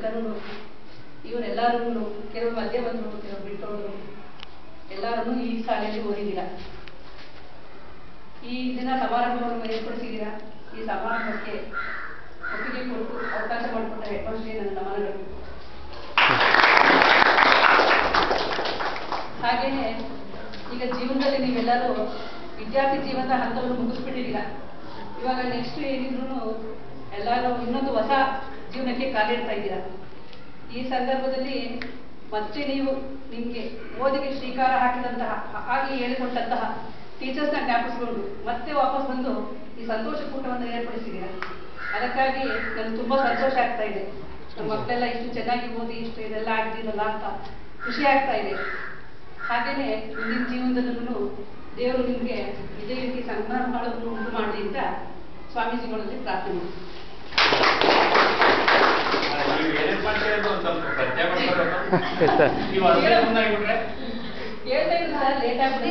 ಶಿಕ್ಷಕರು ಇವರೆಲ್ಲರೂ ಕೆಲವರು ಮಧ್ಯೆ ಬಂದರು, ಕೆಲವರು ಬಿಟ್ಟೋದ್ರು, ಎಲ್ಲರೂ ಈ ಶಾಲೆಯಲ್ಲಿ ಓದಿದ್ದೀರಾ. ಈ ದಿನ ಸಮಾರಂಭವನ್ನು ಏರ್ಪಡಿಸಿದ್ದೀರಾ. ಈ ಸಮಾರಂಭಕ್ಕೆ ಒಪ್ಪಿಗೆ ಕೊಟ್ಟು ಅವಕಾಶ ಮಾಡಿಕೊಟ್ಟ ಹೆಡ್ ಮಾಸ್ಟರ್ಗೆ ನನ್ನ ನಮನಗಳು. ಹಾಗೆಯೇ ಈಗ ಜೀವನದಲ್ಲಿ ನೀವೆಲ್ಲರೂ ವಿದ್ಯಾರ್ಥಿ ಜೀವನದ ಹಂತವನ್ನು ಮುಗಿಸ್ಬಿಟ್ಟಿದ್ದೀರಾ. ಇವಾಗ ನೆಕ್ಸ್ಟ್ ಏನಿದ್ರು ಎಲ್ಲರೂ ಇನ್ನೊಂದು ಹೊಸ ಜೀವನಕ್ಕೆ ಕಾಲಿಡ್ತಾ ಇದ್ದೀರಾ. ಈ ಸಂದರ್ಭದಲ್ಲಿ ಮತ್ತೆ ನೀವು ನಿಮಗೆ ಓದಿಗೆ ಶ್ರೀಕಾರ ಹಾಕಿದಂತಹ ಹಾಗೆ ಹೇಳಿಕೊಟ್ಟಂತಹ ಟೀಚರ್ಸ್ನ ಜ್ಞಾಪಿಸಿಕೊಂಡು ಮತ್ತೆ ವಾಪಸ್ ಬಂದು ಈ ಸಂತೋಷ ಕೂಟವನ್ನು ಏರ್ಪಡಿಸಿದ್ದೀರಾ. ಅದಕ್ಕಾಗಿ ನನಗೆ ತುಂಬ ಸಂತೋಷ ಆಗ್ತಾ ಇದೆ. ನಮ್ಮ ಮಕ್ಕಳೆಲ್ಲ ಇಷ್ಟು ಚೆನ್ನಾಗಿ ಓದಿ ಇಷ್ಟು ಇದೆಲ್ಲ ಆಗ್ತಿರಲ್ಲ ಅಂತ ಖುಷಿ ಆಗ್ತಾ ಇದೆ. ಹಾಗೆಯೇ ಮುಂದಿನ ಜೀವನದಲ್ಲೂ ದೇವರು ನಿಮಗೆ ಇದೇ ರೀತಿ ಸಂಭ್ರಮಗಳನ್ನು ಉಂಟು ಮಾಡಲಿ ಅಂತ ಸ್ವಾಮೀಜಿಗಳಲ್ಲಿ ಪ್ರಾರ್ಥನೆ. ಹೇಳ್ತಾ ಇದ್ರು ಸರ್, ಲೇಟ್ ಆಗ್ಬಿಟ್ಟು